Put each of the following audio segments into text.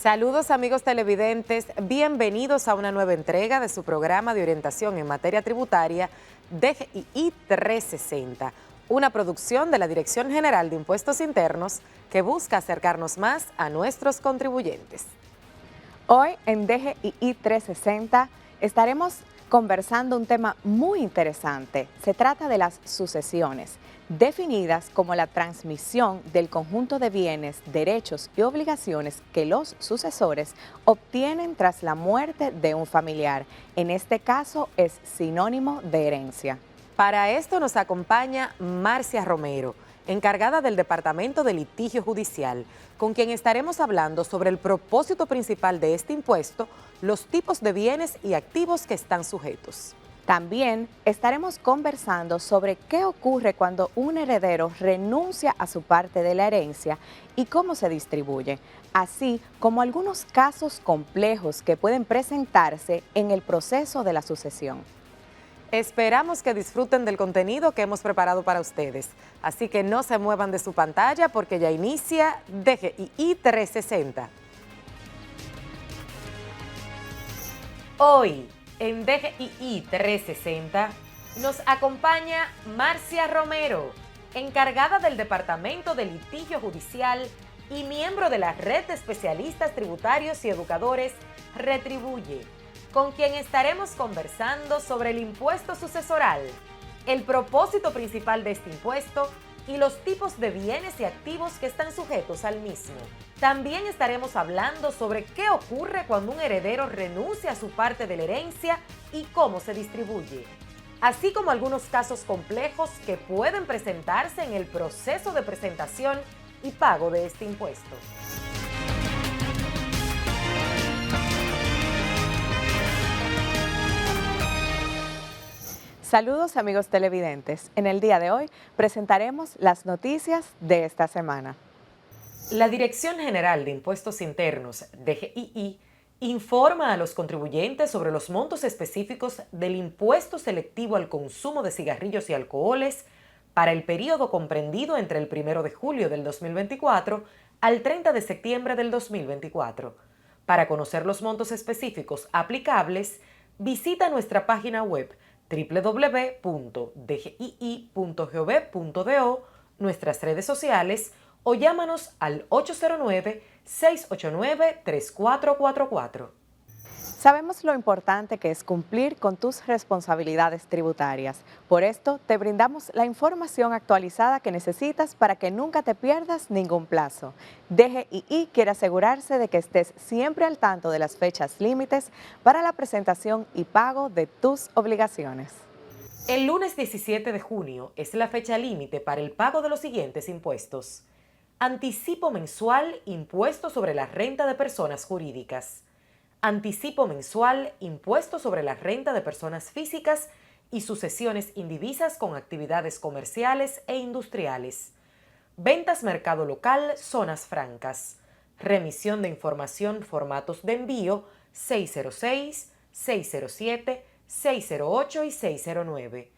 Saludos amigos televidentes, bienvenidos a una nueva entrega de su programa de orientación en materia tributaria DGII 360, una producción de la Dirección General de Impuestos Internos que busca acercarnos más a nuestros contribuyentes. Hoy en DGII 360 estaremos conversando un tema muy interesante. Se trata de las sucesiones, definidas como la transmisión del conjunto de bienes, derechos y obligaciones que los sucesores obtienen tras la muerte de un familiar. En este caso es sinónimo de herencia. Para esto nos acompaña Marcia Romero, encargada del Departamento de Litigio Judicial, con quien estaremos hablando sobre el propósito principal de este impuesto, los tipos de bienes y activos que están sujetos. También estaremos conversando sobre qué ocurre cuando un heredero renuncia a su parte de la herencia y cómo se distribuye, así como algunos casos complejos que pueden presentarse en el proceso de la sucesión. Esperamos que disfruten del contenido que hemos preparado para ustedes, así que no se muevan de su pantalla porque ya inicia DGII 360. Hoy, en DGII 360, nos acompaña Marcia Romero, encargada del Departamento de Litigio Judicial y miembro de la Red de Especialistas Tributarios y Educadores Retribuye, con quien estaremos conversando sobre el impuesto sucesoral, el propósito principal de este impuesto y los tipos de bienes y activos que están sujetos al mismo. También estaremos hablando sobre qué ocurre cuando un heredero renuncia a su parte de la herencia y cómo se distribuye, así como algunos casos complejos que pueden presentarse en el proceso de presentación y pago de este impuesto. Saludos amigos televidentes. En el día de hoy presentaremos las noticias de esta semana. La Dirección General de Impuestos Internos, DGII, informa a los contribuyentes sobre los montos específicos del impuesto selectivo al consumo de cigarrillos y alcoholes para el periodo comprendido entre el 1 de julio del 2024 al 30 de septiembre del 2024. Para conocer los montos específicos aplicables, visita nuestra página web www.dgii.gov.do, nuestras redes sociales o llámanos al 809-689-3444. Sabemos lo importante que es cumplir con tus responsabilidades tributarias. Por esto, te brindamos la información actualizada que necesitas para que nunca te pierdas ningún plazo. DGII quiere asegurarse de que estés siempre al tanto de las fechas límites para la presentación y pago de tus obligaciones. El lunes 17 de junio es la fecha límite para el pago de los siguientes impuestos. Anticipo mensual, impuesto sobre la renta de personas jurídicas. Anticipo mensual, impuesto sobre la renta de personas físicas y sucesiones indivisas con actividades comerciales e industriales. Ventas mercado local, zonas francas. Remisión de información, formatos de envío 606, 607, 608 y 609.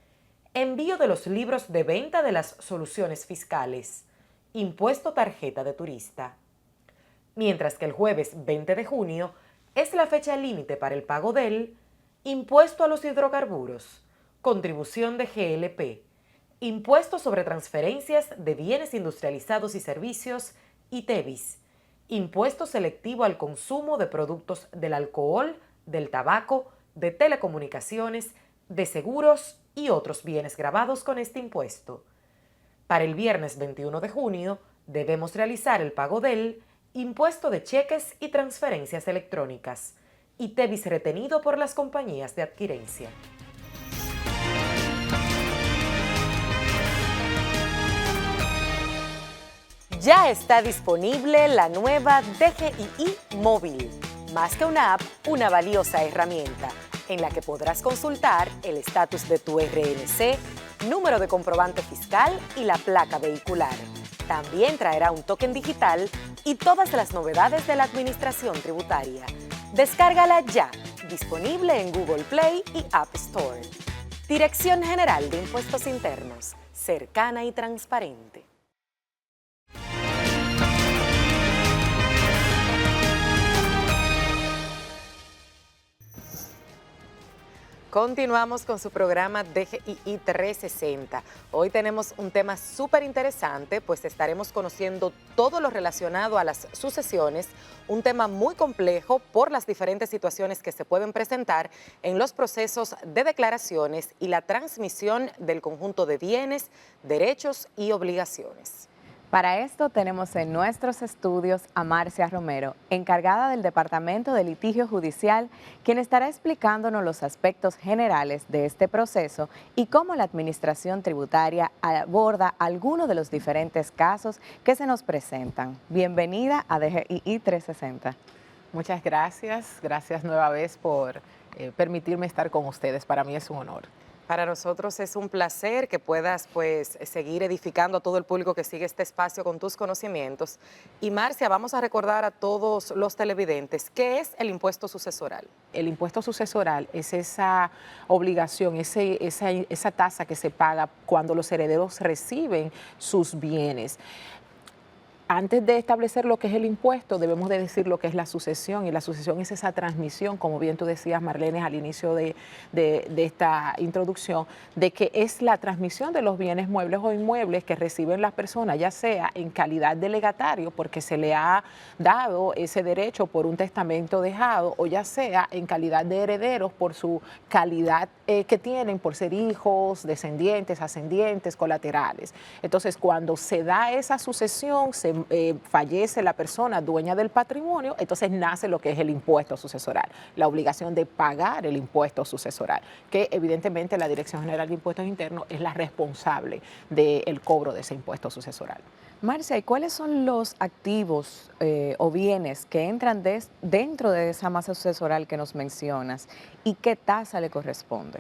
Envío de los libros de venta de las soluciones fiscales. Impuesto tarjeta de turista. Mientras que el jueves 20 de junio es la fecha límite para el pago del impuesto a los hidrocarburos, contribución de GLP, impuesto sobre transferencias de bienes industrializados y servicios, ITEVIS, impuesto selectivo al consumo de productos del alcohol, del tabaco, de telecomunicaciones, de seguros y otros bienes gravados con este impuesto. Para el viernes 21 de junio debemos realizar el pago del impuesto de cheques y transferencias electrónicas, ITEVIS retenido por las compañías de adquirencia. Ya está disponible la nueva DGII Móvil. Más que una app, una valiosa herramienta en la que podrás consultar el estatus de tu RNC, número de comprobante fiscal y la placa vehicular. También traerá un token digital y todas las novedades de la administración tributaria. Descárgala ya, disponible en Google Play y App Store. Dirección General de Impuestos Internos, cercana y transparente. Continuamos con su programa DGII 360. Hoy tenemos un tema súper interesante, pues estaremos conociendo todo lo relacionado a las sucesiones, un tema muy complejo por las diferentes situaciones que se pueden presentar en los procesos de declaraciones y la transmisión del conjunto de bienes, derechos y obligaciones. Para esto tenemos en nuestros estudios a Marcia Romero, encargada del Departamento de Litigio Judicial, quien estará explicándonos los aspectos generales de este proceso y cómo la Administración Tributaria aborda algunos de los diferentes casos que se nos presentan. Bienvenida a DGII 360. Muchas gracias. Gracias nueva vez por permitirme estar con ustedes. Para mí es un honor. Para nosotros es un placer que puedas pues seguir edificando a todo el público que sigue este espacio con tus conocimientos. Y Marcia, vamos a recordar a todos los televidentes, ¿qué es el impuesto sucesoral? El impuesto sucesoral es esa obligación, esa tasa que se paga cuando los herederos reciben sus bienes. Antes de establecer lo que es el impuesto, debemos de decir lo que es la sucesión, y la sucesión es esa transmisión, como bien tú decías, Marlene, al inicio de esta introducción, de que es la transmisión de los bienes muebles o inmuebles que reciben las personas, ya sea en calidad de legatario, porque se le ha dado ese derecho por un testamento dejado, o ya sea en calidad de herederos por su calidad que tienen, por ser hijos, descendientes, ascendientes, colaterales. Entonces, cuando se da esa sucesión, fallece la persona dueña del patrimonio, entonces nace lo que es el impuesto sucesoral, la obligación de pagar el impuesto sucesoral, que evidentemente la Dirección General de Impuestos Internos es la responsable del cobro de ese impuesto sucesoral. Marcia, ¿y cuáles son los activos o bienes que entran dentro de esa masa sucesoral que nos mencionas y qué tasa le corresponde?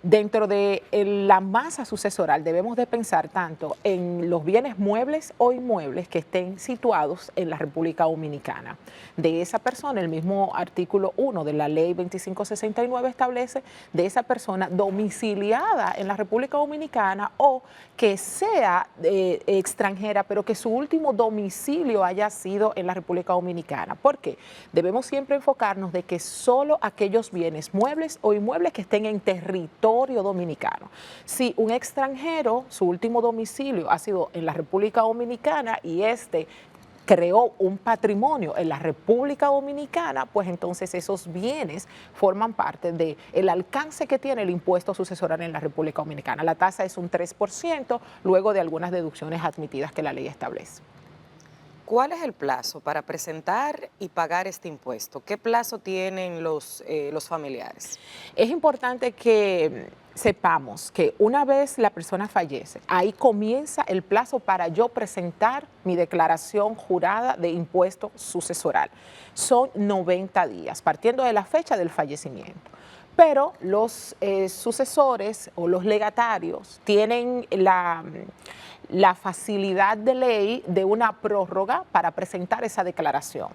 Dentro de la masa sucesoral debemos de pensar tanto en los bienes muebles o inmuebles que estén situados en la República Dominicana. De esa persona, el mismo artículo 1 de la Ley 2569 establece de esa persona domiciliada en la República Dominicana o que sea extranjera, pero que su último domicilio haya sido en la República Dominicana. ¿Por qué? Debemos siempre enfocarnos de que solo aquellos bienes muebles o inmuebles que estén en territorio dominicano. Si un extranjero, su último domicilio ha sido en la República Dominicana y creó un patrimonio en la República Dominicana, pues entonces esos bienes forman parte del alcance que tiene el impuesto sucesoral en la República Dominicana. La tasa es un 3%, luego de algunas deducciones admitidas que la ley establece. ¿Cuál es el plazo para presentar y pagar este impuesto? ¿Qué plazo tienen los familiares? Es importante que sepamos que una vez la persona fallece, ahí comienza el plazo para yo presentar mi declaración jurada de impuesto sucesoral. Son 90 días, partiendo de la fecha del fallecimiento. Pero los sucesores o los legatarios tienen la facilidad de ley de una prórroga para presentar esa declaración.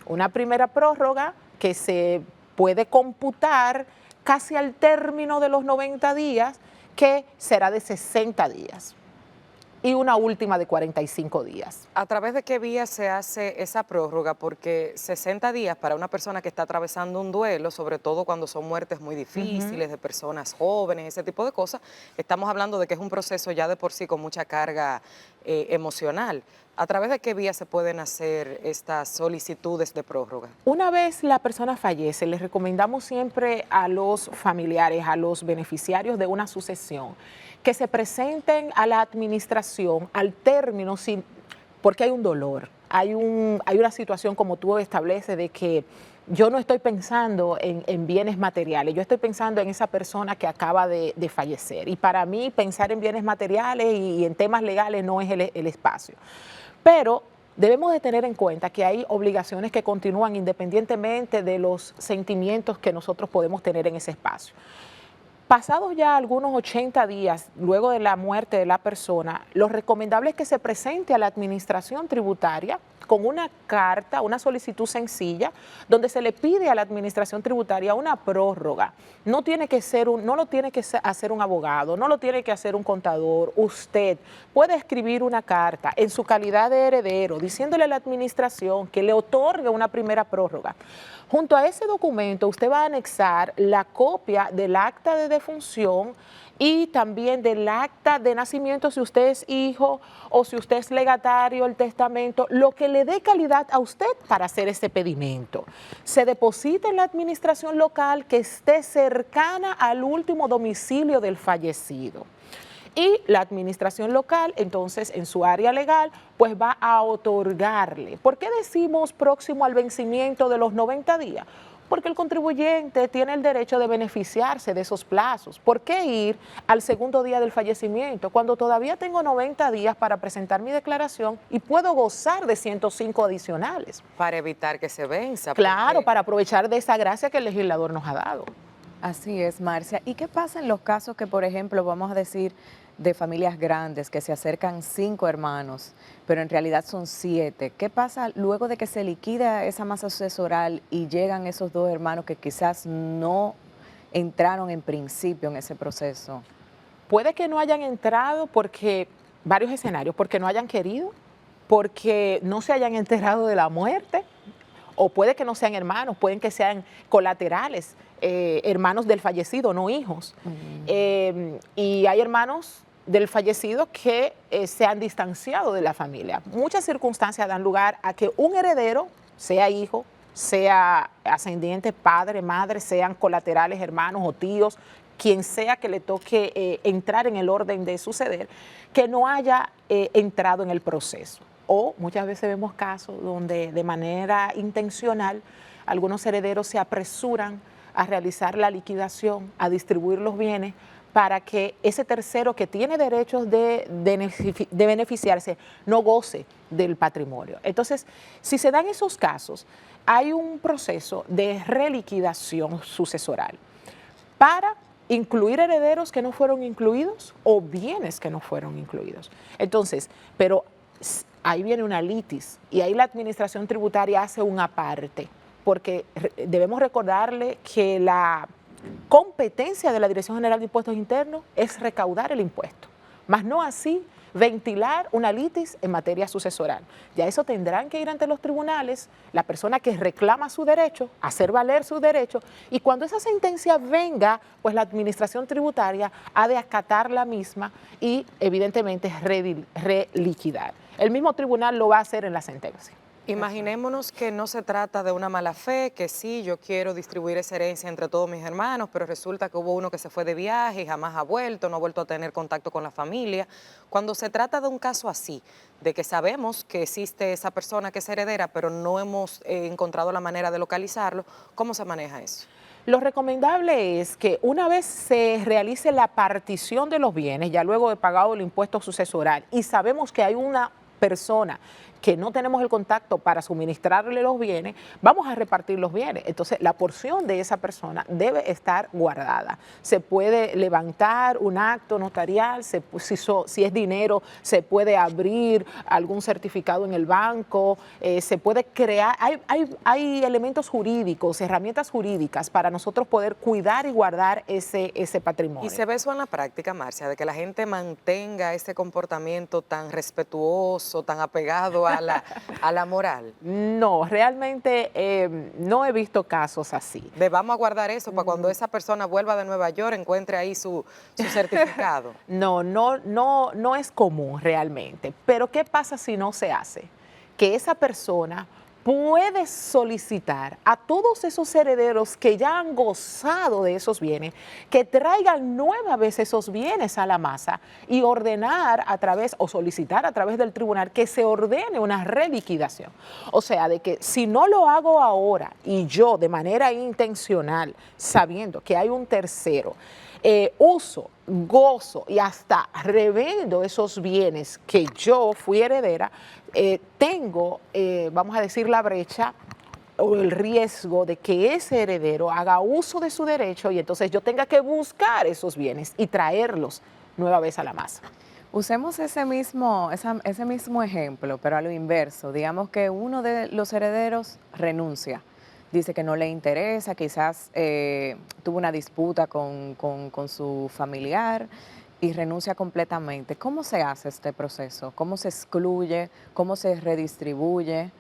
Una primera prórroga que se puede computar casi al término de los 90 días, que será de 60 días. Y una última de 45 días. ¿A través de qué vía se hace esa prórroga? Porque 60 días para una persona que está atravesando un duelo, sobre todo cuando son muertes muy difíciles, de personas jóvenes, ese tipo de cosas, estamos hablando de que es un proceso ya de por sí con mucha carga emocional. ¿A través de qué vía se pueden hacer estas solicitudes de prórroga? Una vez la persona fallece, les recomendamos siempre a los familiares, a los beneficiarios de una sucesión, que se presenten a la administración al término, porque hay un dolor, hay una situación, como tú estableces, de que yo no estoy pensando en bienes materiales, yo estoy pensando en esa persona que acaba de fallecer. Y para mí pensar en bienes materiales y en temas legales no es el espacio. Pero debemos de tener en cuenta que hay obligaciones que continúan independientemente de los sentimientos que nosotros podemos tener en ese espacio. Pasados ya algunos 80 días luego de la muerte de la persona, lo recomendable es que se presente a la administración tributaria con una carta, una solicitud sencilla, donde se le pide a la administración tributaria una prórroga. No tiene que ser no lo tiene que hacer un abogado, no lo tiene que hacer un contador. Usted puede escribir una carta en su calidad de heredero, diciéndole a la administración que le otorgue una primera prórroga. Junto a ese documento, usted va a anexar la copia del acta de defunción y también del acta de nacimiento, si usted es hijo o si usted es legatario, el testamento, lo que le dé calidad a usted para hacer ese pedimento. Se deposita en la administración local que esté cercana al último domicilio del fallecido. Y la administración local, entonces, en su área legal, pues va a otorgarle. ¿Por qué decimos próximo al vencimiento de los 90 días? Porque el contribuyente tiene el derecho de beneficiarse de esos plazos. ¿Por qué ir al segundo día del fallecimiento cuando todavía tengo 90 días para presentar mi declaración y puedo gozar de 105 adicionales? Para evitar que se venza. Claro, porque... para aprovechar de esa gracia que el legislador nos ha dado. Así es, Marcia. ¿Y qué pasa en los casos que, por ejemplo, vamos a decir, de familias grandes que se acercan 5 hermanos, pero en realidad son 7? ¿Qué pasa luego de que se liquida esa masa sucesoral y llegan esos 2 hermanos que quizás no entraron en principio en ese proceso? Puede que no hayan entrado porque varios escenarios, porque no hayan querido, porque no se hayan enterado de la muerte, o puede que no sean hermanos, pueden que sean colaterales, hermanos del fallecido, no hijos. Y hay hermanos del fallecido que se han distanciado de la familia. Muchas circunstancias dan lugar a que un heredero, sea hijo, sea ascendiente, padre, madre, sean colaterales, hermanos o tíos, quien sea que le toque entrar en el orden de suceder, que no haya entrado en el proceso. O muchas veces vemos casos donde de manera intencional algunos herederos se apresuran a realizar la liquidación, a distribuir los bienes para que ese tercero que tiene derechos de beneficiarse no goce del patrimonio. Entonces, si se dan esos casos, hay un proceso de reliquidación sucesoral para incluir herederos que no fueron incluidos o bienes que no fueron incluidos. Entonces, pero ahí viene una litis y ahí la administración tributaria hace un aparte, porque debemos recordarle que la competencia de la Dirección General de Impuestos Internos es recaudar el impuesto, más no así ventilar una litis en materia sucesoral. Ya eso tendrán que ir ante los tribunales, la persona que reclama su derecho, hacer valer su derecho, y cuando esa sentencia venga, pues la administración tributaria ha de acatar la misma y evidentemente reliquidar. El mismo tribunal lo va a hacer en la sentencia. Imaginémonos que no se trata de una mala fe, que sí, yo quiero distribuir esa herencia entre todos mis hermanos, pero resulta que hubo uno que se fue de viaje y jamás ha vuelto, no ha vuelto a tener contacto con la familia. Cuando se trata de un caso así, de que sabemos que existe esa persona que es heredera, pero no hemos encontrado la manera de localizarlo, ¿cómo se maneja eso? Lo recomendable es que una vez se realice la partición de los bienes, ya luego de pagado el impuesto sucesoral, y sabemos que hay una persona que no tenemos el contacto para suministrarle los bienes, vamos a repartir los bienes. Entonces, la porción de esa persona debe estar guardada. Se puede levantar un acto notarial, si es dinero, se puede abrir algún certificado en el banco, se puede crear, hay elementos jurídicos, herramientas jurídicas para nosotros poder cuidar y guardar ese patrimonio. ¿Y se ve eso en la práctica, Marcia, de que la gente mantenga ese comportamiento tan respetuoso, tan apegado a la moral? No, realmente no he visto casos así. Vamos a guardar eso para cuando esa persona vuelva de Nueva York encuentre ahí su certificado. No es común realmente. Pero ¿qué pasa si no se hace? Que esa persona puede solicitar a todos esos herederos que ya han gozado de esos bienes, que traigan nueva vez esos bienes a la masa y ordenar a través, o solicitar a través del tribunal que se ordene una reliquidación. O sea, de que si no lo hago ahora y yo de manera intencional, sabiendo que hay un tercero, uso, gozo y hasta revendo esos bienes que yo fui heredera, tengo, vamos a decir, la brecha o el riesgo de que ese heredero haga uso de su derecho y entonces yo tenga que buscar esos bienes y traerlos nueva vez a la masa. Usemos ese mismo ejemplo, pero a lo inverso. Digamos que uno de los herederos renuncia, dice que no le interesa, quizás tuvo una disputa con su familiar y renuncia completamente. ¿Cómo se hace este proceso? ¿Cómo se excluye? ¿Cómo se redistribuye?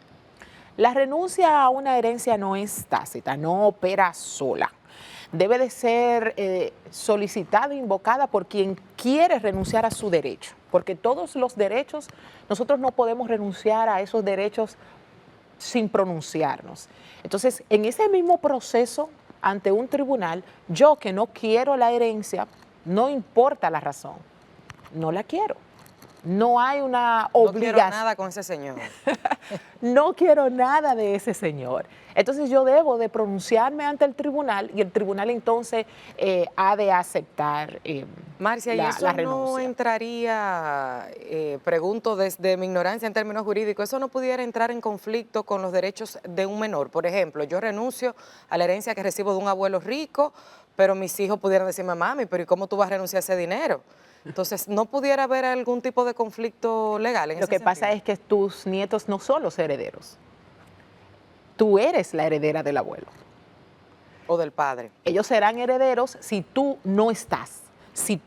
La renuncia a una herencia no es tácita, no opera sola. Debe de ser solicitada e invocada por quien quiere renunciar a su derecho, porque todos los derechos, nosotros no podemos renunciar a esos derechos sin pronunciarnos. Entonces, en ese mismo proceso, ante un tribunal, yo que no quiero la herencia, no importa la razón, no la quiero. No hay una obligación. No quiero nada con ese señor. No quiero nada de ese señor. Entonces yo debo de pronunciarme ante el tribunal y el tribunal entonces ha de aceptar Marcia, la ¿y eso renuncia. no entraría, pregunto desde mi ignorancia en términos jurídicos, eso no pudiera entrar en conflicto con los derechos de un menor? Por ejemplo, yo renuncio a la herencia que recibo de un abuelo rico, pero mis hijos pudieran decirme, mami, pero ¿y cómo tú vas a renunciar a ese dinero? Entonces, ¿no pudiera haber algún tipo de conflicto legal en ese Lo que sentido? pasa es que tus nietos no son los herederos. Tú eres la heredera del abuelo. O del padre. Ellos serán herederos si tú no estás. Si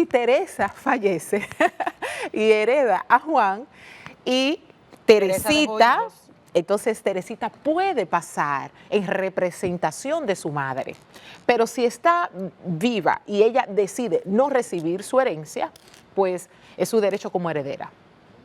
Teresa fallece y hereda a Juan y Teresa dejó Teresita, hijos. entonces Teresita puede pasar en representación de su madre. Pero si está viva y ella decide no recibir su herencia, pues es su derecho como heredera.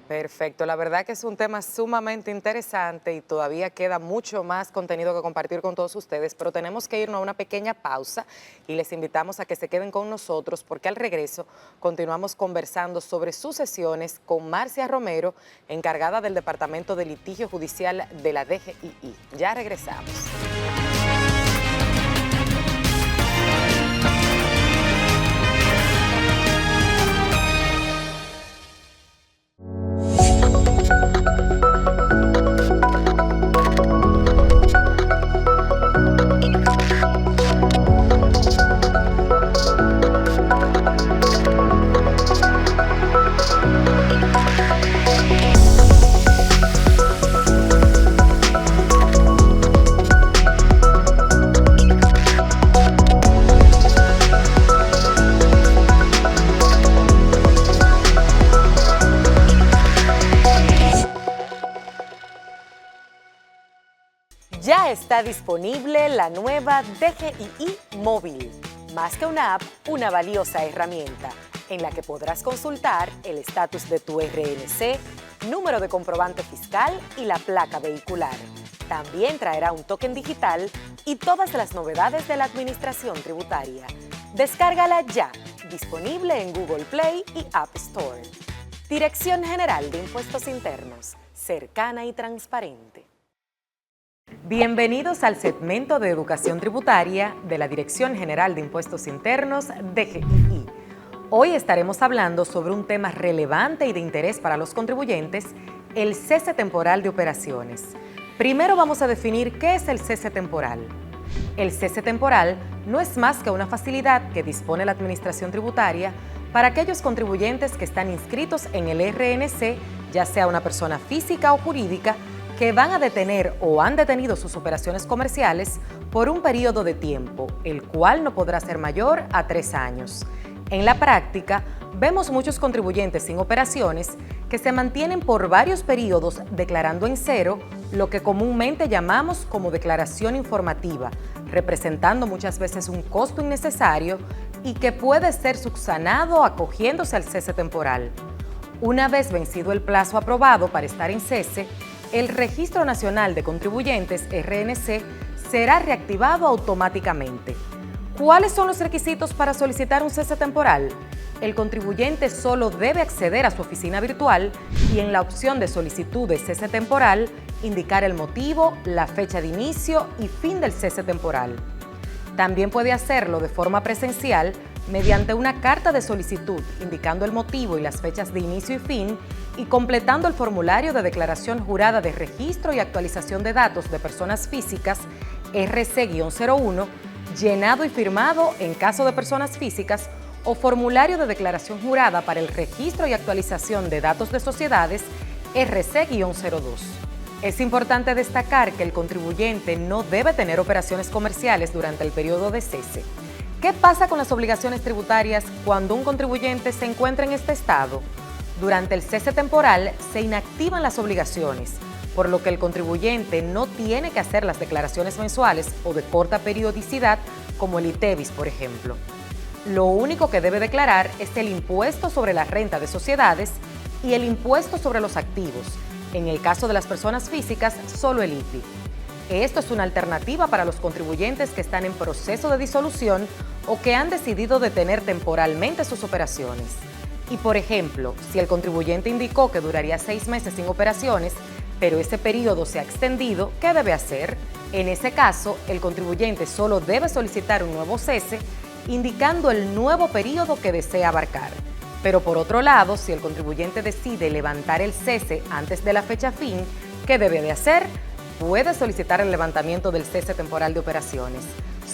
Perfecto, la verdad que es un tema sumamente interesante y todavía queda mucho más contenido que compartir con todos ustedes, pero tenemos que irnos a una pequeña pausa y les invitamos a que se queden con nosotros porque al regreso continuamos conversando sobre sucesiones con Marcia Romero, encargada del Departamento de Litigio Judicial de la DGII. Ya regresamos. Ya está disponible la nueva DGII Móvil. Más que una app, una valiosa herramienta en la que podrás consultar el estatus de tu RNC, número de comprobante fiscal y la placa vehicular. También traerá un token digital y todas las novedades de la administración tributaria. Descárgala ya, disponible en Google Play y App Store. Dirección General de Impuestos Internos, cercana y transparente. Bienvenidos al segmento de Educación Tributaria de la Dirección General de Impuestos Internos, DGII. Hoy estaremos hablando sobre un tema relevante y de interés para los contribuyentes, el cese temporal de operaciones. Primero vamos a definir qué es el cese temporal. El cese temporal no es más que una facilidad que dispone la Administración Tributaria para aquellos contribuyentes que están inscritos en el RNC, ya sea una persona física o jurídica, que van a detener o han detenido sus operaciones comerciales por un periodo de tiempo, el cual no podrá ser mayor a 3 años. En la práctica, vemos muchos contribuyentes sin operaciones que se mantienen por varios periodos declarando en cero lo que comúnmente llamamos como declaración informativa, representando muchas veces un costo innecesario y que puede ser subsanado acogiéndose al cese temporal. Una vez vencido el plazo aprobado para estar en cese, el Registro Nacional de Contribuyentes, RNC, será reactivado automáticamente. ¿Cuáles son los requisitos para solicitar un cese temporal? El contribuyente solo debe acceder a su oficina virtual y en la opción de solicitud de cese temporal, indicar el motivo, la fecha de inicio y fin del cese temporal. También puede hacerlo de forma presencial mediante una carta de solicitud indicando el motivo y las fechas de inicio y fin y completando el formulario de declaración jurada de registro y actualización de datos de personas físicas RC-01, llenado y firmado en caso de personas físicas, o formulario de declaración jurada para el registro y actualización de datos de sociedades RC-02. Es importante destacar que el contribuyente no debe tener operaciones comerciales durante el periodo de cese. ¿Qué pasa con las obligaciones tributarias cuando un contribuyente se encuentra en este estado? Durante el cese temporal se inactivan las obligaciones, por lo que el contribuyente no tiene que hacer las declaraciones mensuales o de corta periodicidad como el ITEVIS, por ejemplo. Lo único que debe declarar es el impuesto sobre la renta de sociedades y el impuesto sobre los activos. En el caso de las personas físicas, solo el ITI. Esto es una alternativa para los contribuyentes que están en proceso de disolución o que han decidido detener temporalmente sus operaciones. Y por ejemplo, si el contribuyente indicó que duraría 6 meses sin operaciones, pero ese periodo se ha extendido, ¿qué debe hacer? En ese caso, el contribuyente solo debe solicitar un nuevo cese, indicando el nuevo periodo que desea abarcar. Pero por otro lado, si el contribuyente decide levantar el cese antes de la fecha fin, ¿qué debe de hacer? Puede solicitar el levantamiento del cese temporal de operaciones.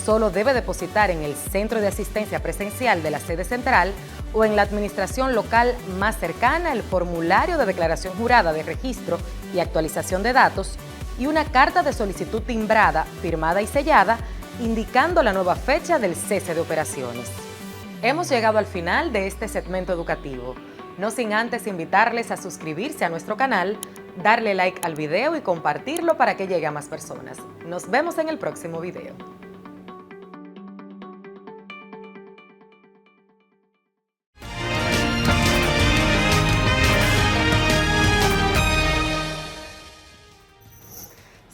Solo debe depositar en el centro de asistencia presencial de la sede central o en la administración local más cercana el formulario de declaración jurada de registro y actualización de datos y una carta de solicitud timbrada, firmada y sellada, indicando la nueva fecha del cese de operaciones. Hemos llegado al final de este segmento educativo, no sin antes invitarles a suscribirse a nuestro canal, darle like al video y compartirlo para que llegue a más personas. Nos vemos en el próximo video.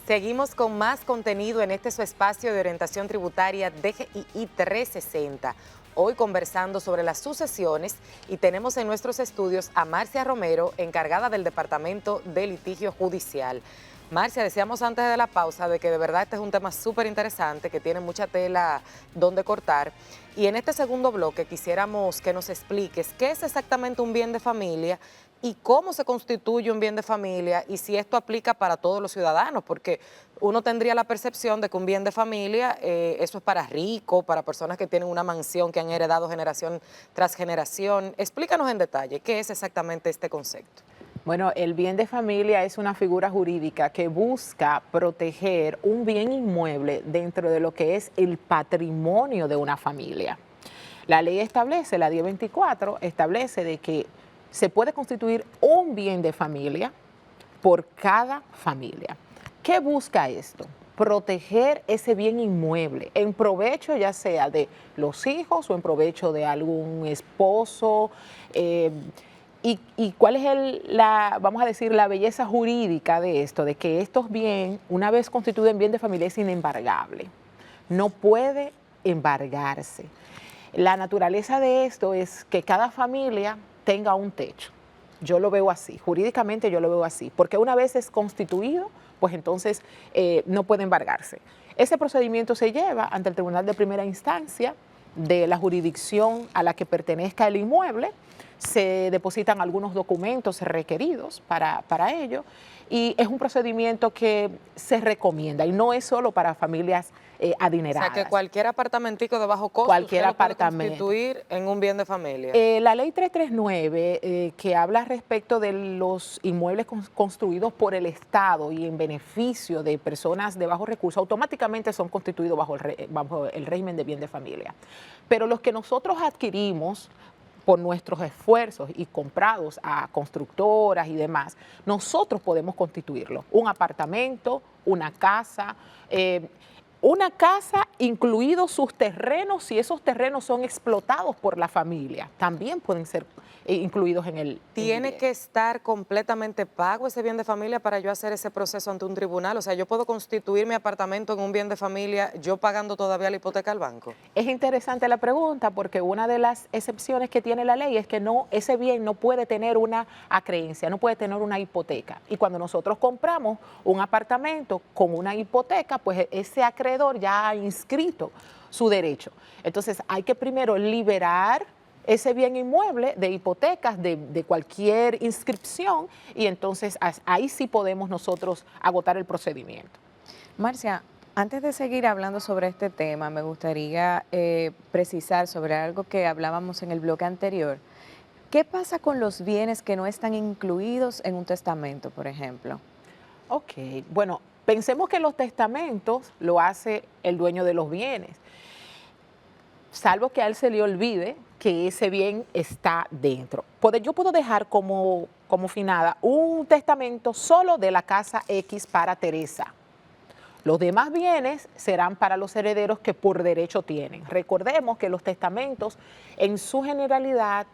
Seguimos con más contenido en este su espacio de orientación tributaria DGII 360. Hoy conversando sobre las sucesiones y tenemos en nuestros estudios a Marcia Romero, encargada del Departamento de Litigio Judicial. Marcia, decíamos antes de la pausa de que de verdad este es un tema súper interesante, que tiene mucha tela donde cortar. Y en este segundo bloque quisiéramos que nos expliques qué es exactamente un bien de familia y cómo se constituye un bien de familia y si esto aplica para todos los ciudadanos, porque uno tendría la percepción de que un bien de familia, eso es para ricos, para personas que tienen una mansión que han heredado generación tras generación. Explícanos en detalle qué es exactamente este concepto. Bueno, el bien de familia es una figura jurídica que busca proteger un bien inmueble dentro de lo que es el patrimonio de una familia. La ley establece, la 1024, establece de que se puede constituir un bien de familia por cada familia. ¿Qué busca esto? Proteger ese bien inmueble en provecho ya sea de los hijos o en provecho de algún esposo. ¿Y cuál es vamos a decir, la belleza jurídica de esto? De que estos bienes, una vez constituidos en bien de familia, es inembargable. No puede embargarse. La naturaleza de esto es que cada familia tenga un techo. Yo lo veo así, jurídicamente yo lo veo así, porque una vez es constituido, pues entonces no puede embargarse. Ese procedimiento se lleva ante el Tribunal de Primera Instancia de la jurisdicción a la que pertenezca el inmueble, se depositan algunos documentos requeridos para ello y es un procedimiento que se recomienda y no es solo para familias adineradas. O sea, que cualquier apartamentico de bajo costo cualquier usted lo puede apartamento constituir en un bien de familia. La ley 339, que habla respecto de los inmuebles construidos por el Estado y en beneficio de personas de bajos recursos, automáticamente son constituidos bajo el régimen de bien de familia. Pero los que nosotros adquirimos por nuestros esfuerzos y comprados a constructoras y demás, nosotros podemos constituirlo. Un apartamento, una casa incluidos sus terrenos, si esos terrenos son explotados por la familia, también pueden ser incluidos en el... ¿Tiene que estar completamente pago ese bien de familia para yo hacer ese proceso ante un tribunal? O sea, ¿yo puedo constituir mi apartamento en un bien de familia yo pagando todavía la hipoteca al banco? Es interesante la pregunta porque una de las excepciones que tiene la ley es que ese bien no puede tener una acreencia, no puede tener una hipoteca. Y cuando nosotros compramos un apartamento con una hipoteca, pues ese acreedor ya ha inscrito inscrito su derecho. Entonces hay que primero liberar ese bien inmueble de hipotecas, de cualquier inscripción, y entonces ahí sí podemos nosotros agotar el procedimiento. Marcia, antes de seguir hablando sobre este tema, me gustaría precisar sobre algo que hablábamos en el bloque anterior. ¿Qué pasa con los bienes que no están incluidos en un testamento, por ejemplo? Ok, bueno, pensemos que los testamentos lo hace el dueño de los bienes, salvo que a él se le olvide que ese bien está dentro. Yo puedo dejar como finada un testamento solo de la casa X para Teresa. Los demás bienes serán para los herederos que por derecho tienen. Recordemos que los testamentos en su generalidad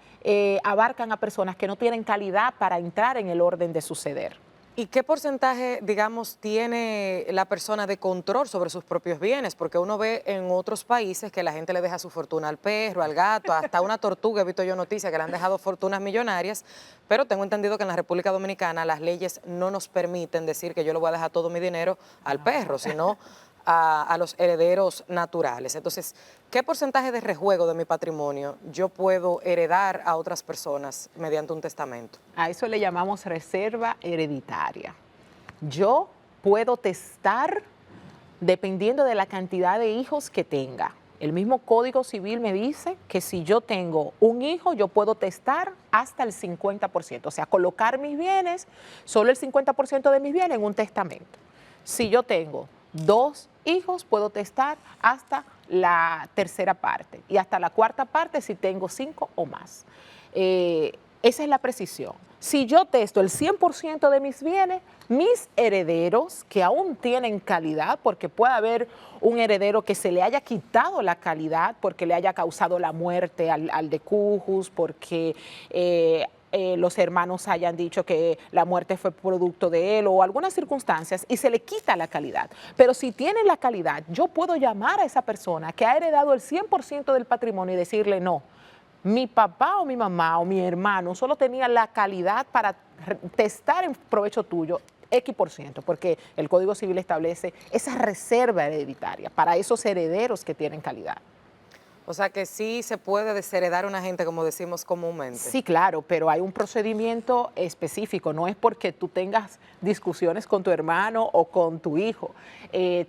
abarcan a personas que no tienen calidad para entrar en el orden de suceder. ¿Y qué porcentaje, digamos, tiene la persona de control sobre sus propios bienes? Porque uno ve en otros países que la gente le deja su fortuna al perro, al gato, hasta una tortuga, he visto yo noticias que le han dejado fortunas millonarias, pero tengo entendido que en la República Dominicana las leyes no nos permiten decir que yo le voy a dejar todo mi dinero al perro, sino a los herederos naturales. Entonces, ¿qué porcentaje de rejuego de mi patrimonio yo puedo heredar a otras personas mediante un testamento? A eso le llamamos reserva hereditaria. Yo puedo testar dependiendo de la cantidad de hijos que tenga. El mismo Código Civil me dice que si yo tengo un hijo, yo puedo testar hasta el 50%, o sea, colocar mis bienes, solo el 50% de mis bienes en un testamento. Si yo tengo 2 hijos, puedo testar hasta la tercera parte y hasta la cuarta parte si tengo 5 o más. Esa es la precisión. Si yo testo el 100% de mis bienes, mis herederos que aún tienen calidad, porque puede haber un heredero que se le haya quitado la calidad porque le haya causado la muerte al de Cujus, porque los hermanos hayan dicho que la muerte fue producto de él o algunas circunstancias y se le quita la calidad. Pero si tiene la calidad, yo puedo llamar a esa persona que ha heredado el 100% del patrimonio y decirle no. Mi papá o mi mamá o mi hermano solo tenía la calidad para testar en provecho tuyo X%, porque el Código Civil establece esa reserva hereditaria para esos herederos que tienen calidad. O sea que sí se puede desheredar a una gente, como decimos comúnmente. Sí, claro, pero hay un procedimiento específico. No es porque tú tengas discusiones con tu hermano o con tu hijo.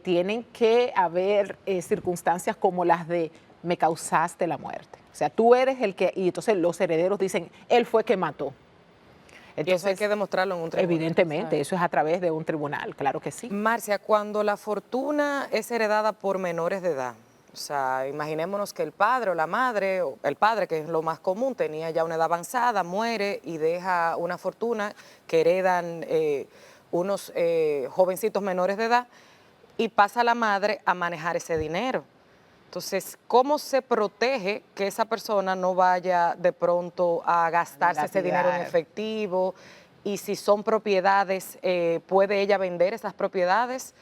Tienen que haber circunstancias como las de me causaste la muerte. O sea, tú eres el que... Y entonces los herederos dicen, él fue que mató. Entonces, y eso hay que demostrarlo en un tribunal. Evidentemente, eso es a través de un tribunal, claro que sí. Marcia, cuando la fortuna es heredada por menores de edad, o sea, imaginémonos que el padre o la madre, o el padre, que es lo más común, tenía ya una edad avanzada, muere y deja una fortuna que heredan unos jovencitos menores de edad y pasa la madre a manejar ese dinero. Entonces, ¿cómo se protege que esa persona no vaya de pronto a gastarse ese dinero en efectivo? Y si son propiedades, ¿puede ella vender esas propiedades?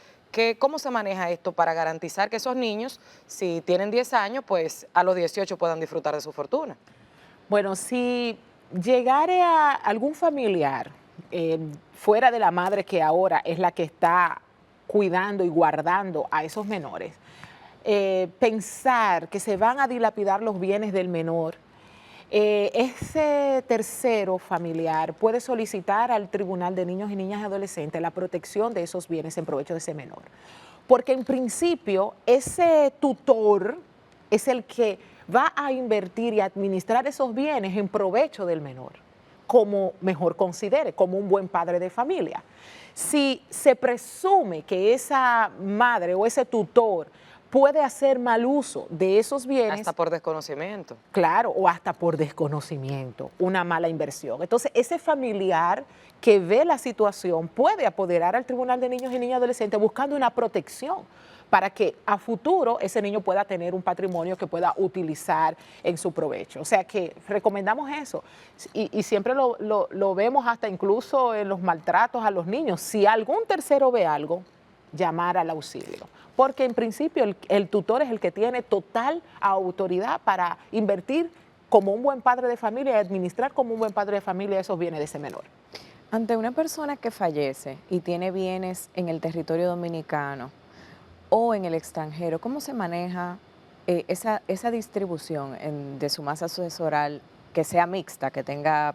¿Cómo se maneja esto para garantizar que esos niños, si tienen 10 años, pues a los 18 puedan disfrutar de su fortuna? Bueno, si llegare a algún familiar fuera de la madre que ahora es la que está cuidando y guardando a esos menores, pensar que se van a dilapidar los bienes del menor, ese tercero familiar puede solicitar al Tribunal de Niños y Niñas y Adolescentes la protección de esos bienes en provecho de ese menor. Porque en principio ese tutor es el que va a invertir y administrar esos bienes en provecho del menor, como mejor considere, como un buen padre de familia. Si se presume que esa madre o ese tutor puede hacer mal uso de esos bienes. Hasta por desconocimiento. Claro, o hasta por desconocimiento, una mala inversión. Entonces, ese familiar que ve la situación puede apoderar al Tribunal de Niños y Niñas y Adolescentes buscando una protección para que a futuro ese niño pueda tener un patrimonio que pueda utilizar en su provecho. O sea que recomendamos eso y siempre lo vemos hasta incluso en los maltratos a los niños. Si algún tercero ve algo, llamar al auxilio. Porque en principio el tutor es el que tiene total autoridad para invertir como un buen padre de familia y administrar como un buen padre de familia esos bienes de ese menor. Ante una persona que fallece y tiene bienes en el territorio dominicano, o en el extranjero, ¿cómo se maneja esa distribución de su masa sucesoral que sea mixta, que tenga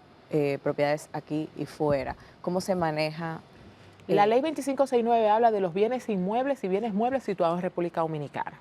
propiedades aquí y fuera? ¿Cómo se maneja? La ley 2569 habla de los bienes inmuebles y bienes muebles situados en República Dominicana.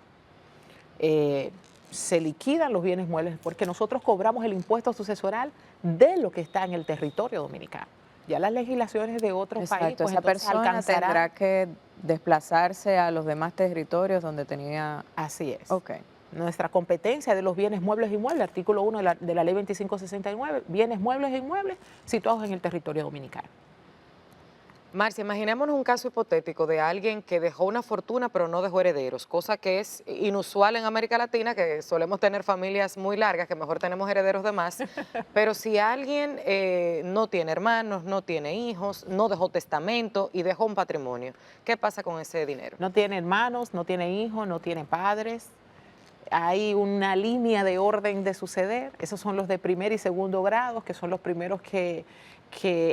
Se liquidan los bienes muebles porque nosotros cobramos el impuesto sucesoral de lo que está en el territorio dominicano. Ya las legislaciones de otros países, pues esa persona tendrá que desplazarse a los demás territorios donde tenía... Así es. Ok. Nuestra competencia de los bienes muebles e inmuebles, artículo 1 de la ley 2569, bienes muebles e inmuebles situados en el territorio dominicano. Marcia, imaginémonos un caso hipotético de alguien que dejó una fortuna pero no dejó herederos, cosa que es inusual en América Latina, que solemos tener familias muy largas, que mejor tenemos herederos de más, pero si alguien no tiene hermanos, no tiene hijos, no dejó testamento y dejó un patrimonio, ¿qué pasa con ese dinero? No tiene hermanos, no tiene hijos, no tiene padres. Hay una línea de orden de suceder, esos son los de primer y segundo grado, que son los primeros que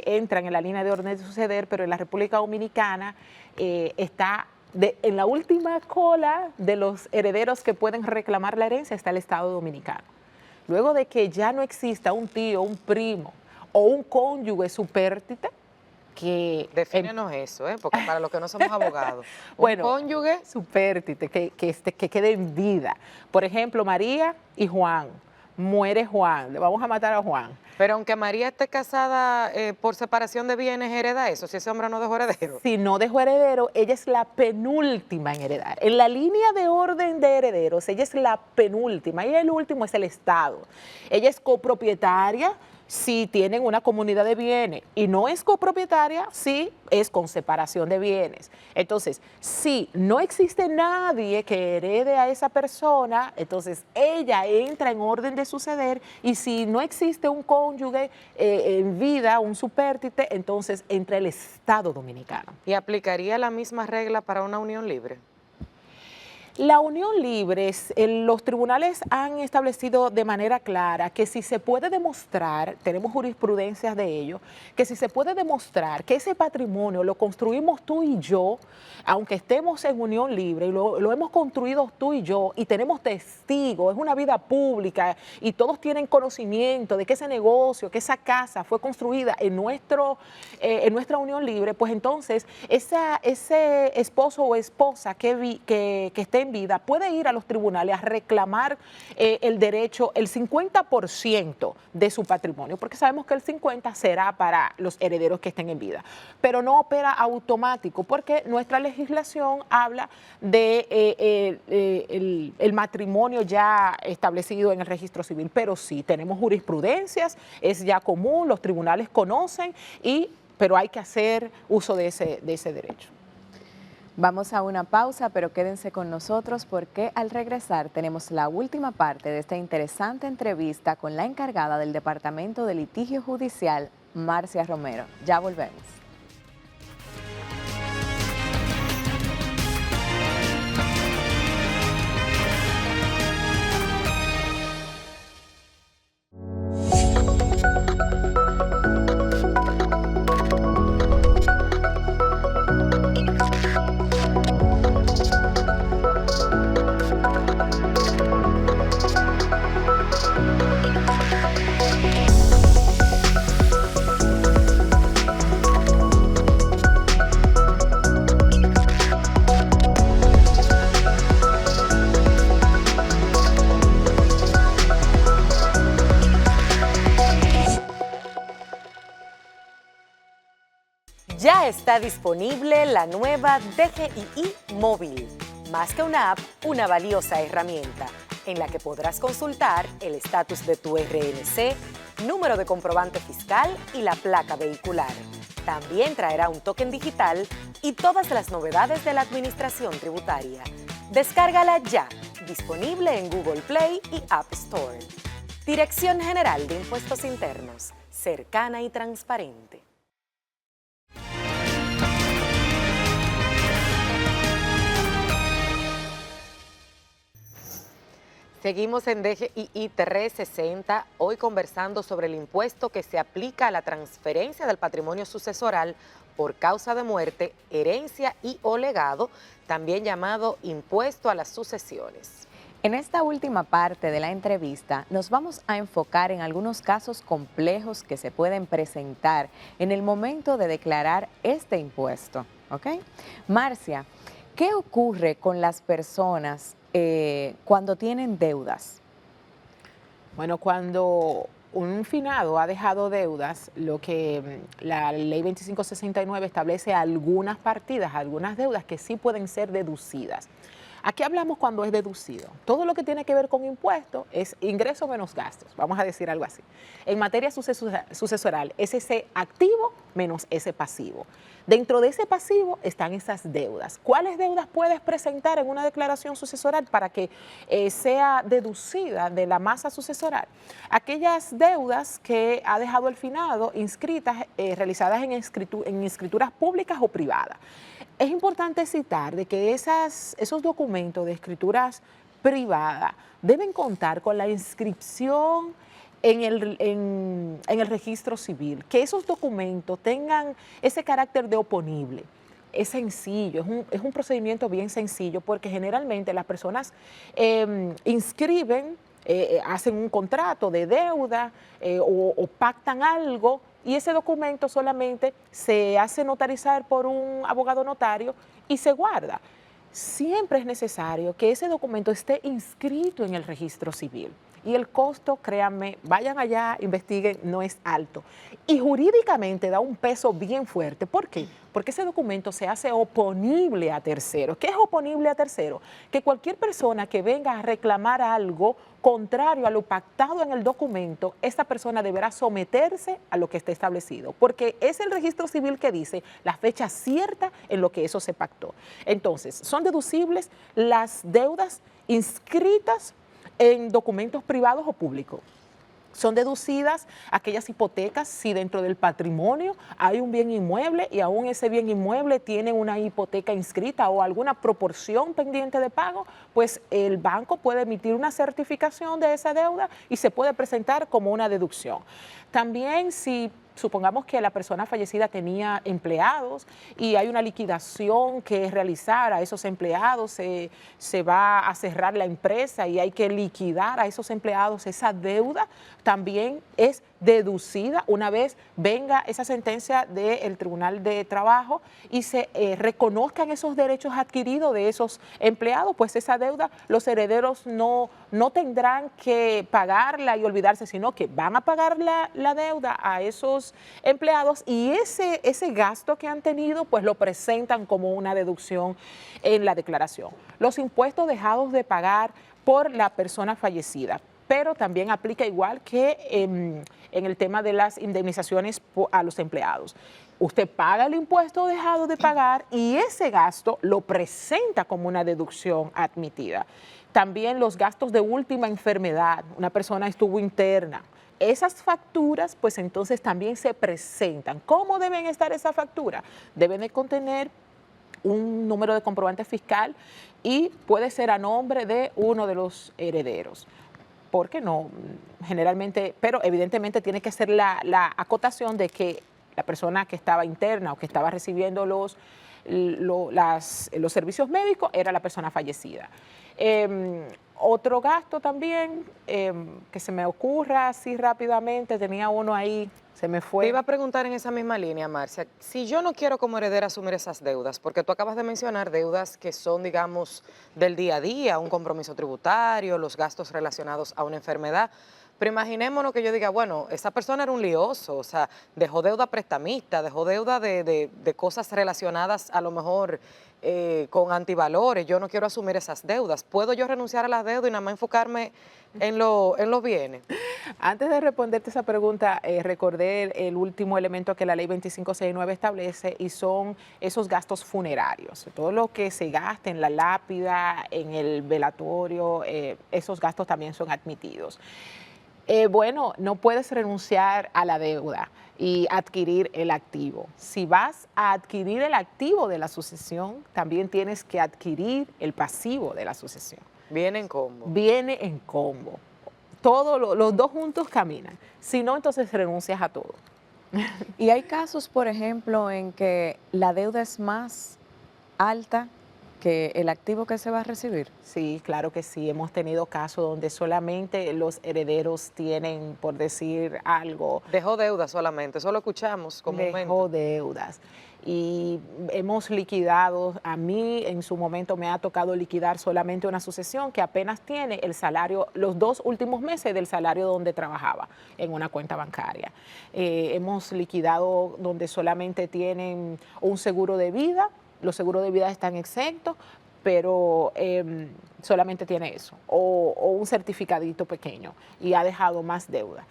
entran en la línea de orden de suceder, pero en la República Dominicana está en la última cola de los herederos que pueden reclamar la herencia está el Estado Dominicano. Luego de que ya no exista un tío, un primo o un cónyuge supérstite, que... Defínenos eso, porque para los que no somos abogados. Bueno, un cónyuge supérstite, que quede en vida. Por ejemplo, María y Juan. Muere Juan, le vamos a matar a Juan. Pero aunque María esté casada por separación de bienes, ¿hereda eso? Si ese hombre no dejó heredero. Si no dejó heredero, ella es la penúltima en heredar. En la línea de orden de herederos, ella es la penúltima y el último es el Estado. Ella es copropietaria si tienen una comunidad de bienes y no es copropietaria si es con separación de bienes. Entonces, si no existe nadie que herede a esa persona, entonces ella entra en orden de suceder y si no existe un cónyuge en vida, un supérstite, entonces entra el Estado Dominicano. ¿Y aplicaría la misma regla para una unión libre? La unión libre, los tribunales han establecido de manera clara que si se puede demostrar, tenemos jurisprudencias de ello, que si se puede demostrar que ese patrimonio lo construimos tú y yo, aunque estemos en unión libre, y lo hemos construido tú y yo, y tenemos testigos, es una vida pública, y todos tienen conocimiento de que ese negocio, que esa casa fue construida en nuestra unión libre, pues entonces ese esposo o esposa que esté en vida puede ir a los tribunales a reclamar el derecho, el 50% de su patrimonio, porque sabemos que el 50% será para los herederos que estén en vida, pero no opera automático, porque nuestra legislación habla de el matrimonio ya establecido en el registro civil, pero sí tenemos jurisprudencias, es ya común, los tribunales conocen, pero hay que hacer uso de ese derecho. Vamos a una pausa, pero quédense con nosotros porque al regresar tenemos la última parte de esta interesante entrevista con la encargada del Departamento de Litigio Judicial, Marcia Romero. Ya volvemos. Ya está disponible la nueva DGII Móvil. Más que una app, una valiosa herramienta en la que podrás consultar el estatus de tu RNC, número de comprobante fiscal y la placa vehicular. También traerá un token digital y todas las novedades de la administración tributaria. Descárgala ya, disponible en Google Play y App Store. Dirección General de Impuestos Internos, cercana y transparente. Seguimos en DGII 360, hoy conversando sobre el impuesto que se aplica a la transferencia del patrimonio sucesoral por causa de muerte, herencia y o legado, también llamado impuesto a las sucesiones. En esta última parte de la entrevista nos vamos a enfocar en algunos casos complejos que se pueden presentar en el momento de declarar este impuesto, ¿ok? Marcia, ¿qué ocurre con las personas cuando tienen deudas? Bueno, cuando un finado ha dejado deudas, lo que la ley 2569 establece algunas partidas, algunas deudas que sí pueden ser deducidas. Aquí hablamos cuando es deducido. Todo lo que tiene que ver con impuestos es ingreso menos gastos, vamos a decir algo así. En materia sucesoral es ese activo menos ese pasivo. Dentro de ese pasivo están esas deudas. ¿Cuáles deudas puedes presentar en una declaración sucesoral para que sea deducida de la masa sucesoral? Aquellas deudas que ha dejado el finado inscritas, realizadas en escrituras públicas o privadas. Es importante citar de que esos documentos de escrituras privadas deben contar con la inscripción en el registro civil, que esos documentos tengan ese carácter de oponible. Es sencillo, es un procedimiento bien sencillo porque generalmente las personas inscriben, hacen un contrato de deuda o pactan algo y ese documento solamente se hace notarizar por un abogado notario y se guarda. Siempre es necesario que ese documento esté inscrito en el registro civil. Y el costo, créanme, vayan allá, investiguen, no es alto. Y jurídicamente da un peso bien fuerte. ¿Por qué? Porque ese documento se hace oponible a terceros. ¿Qué es oponible a terceros? Que cualquier persona que venga a reclamar algo contrario a lo pactado en el documento, esta persona deberá someterse a lo que esté establecido. Porque es el registro civil que dice la fecha cierta en lo que eso se pactó. Entonces, son deducibles las deudas inscritas en documentos privados o públicos. Son deducidas aquellas hipotecas si dentro del patrimonio hay un bien inmueble y aún ese bien inmueble tiene una hipoteca inscrita o alguna proporción pendiente de pago, pues el banco puede emitir una certificación de esa deuda y se puede presentar como una deducción. También si supongamos que la persona fallecida tenía empleados y hay una liquidación que realizar a esos empleados, se va a cerrar la empresa y hay que liquidar a esos empleados, esa deuda también es deducida una vez venga esa sentencia del Tribunal de Trabajo y se reconozcan esos derechos adquiridos de esos empleados, pues esa deuda los herederos no tendrán que pagarla y olvidarse, sino que van a pagar la deuda a esos empleados y ese gasto que han tenido, pues lo presentan como una deducción en la declaración. Los impuestos dejados de pagar por la persona fallecida, pero también aplica igual que en el tema de las indemnizaciones a los empleados. Usted paga el impuesto dejado de pagar y ese gasto lo presenta como una deducción admitida. También los gastos de última enfermedad, una persona estuvo interna. Esas facturas, pues entonces también se presentan. ¿Cómo deben estar esas facturas? Deben de contener un número de comprobante fiscal y puede ser a nombre de uno de los herederos. Porque no, generalmente, pero evidentemente tiene que ser la acotación de que la persona que estaba interna o que estaba recibiendo los servicios médicos era la persona fallecida. Otro gasto también que se me ocurra así rápidamente, tenía uno ahí, se me fue. Te iba a preguntar en esa misma línea, Marcia, si yo no quiero como heredera asumir esas deudas, porque tú acabas de mencionar deudas que son, digamos, del día a día, un compromiso tributario, los gastos relacionados a una enfermedad, pero imaginémonos que yo diga, bueno, esa persona era un lioso, o sea, dejó deuda prestamista, dejó deuda de cosas relacionadas a lo mejor con antivalores, yo no quiero asumir esas deudas. ¿Puedo yo renunciar a las deudas y nada más enfocarme en los bienes? Antes de responderte esa pregunta, recordé el último elemento que la ley 2569 establece y son esos gastos funerarios. Todo lo que se gaste en la lápida, en el velatorio, esos gastos también son admitidos. Bueno, no puedes renunciar a la deuda y adquirir el activo. Si vas a adquirir el activo de la sucesión, también tienes que adquirir el pasivo de la sucesión. Viene en combo. Viene en combo. Todos los dos juntos caminan. Si no, entonces renuncias a todo. Y hay casos, por ejemplo, en que la deuda es más alta que el activo que se va a recibir. Sí, claro que sí. Hemos tenido casos donde solamente los herederos tienen, por decir algo, Dejó deuda solamente, eso lo escuchamos comúnmente. dejó deudas. Y hemos liquidado, a mí en su momento me ha tocado liquidar solamente una sucesión que apenas tiene el salario, los 2 últimos meses del salario donde trabajaba en una cuenta bancaria. Hemos liquidado donde solamente tienen un seguro de vida, los seguros de vida están exentos, pero solamente tiene eso, o un certificadito pequeño y ha dejado más deuda.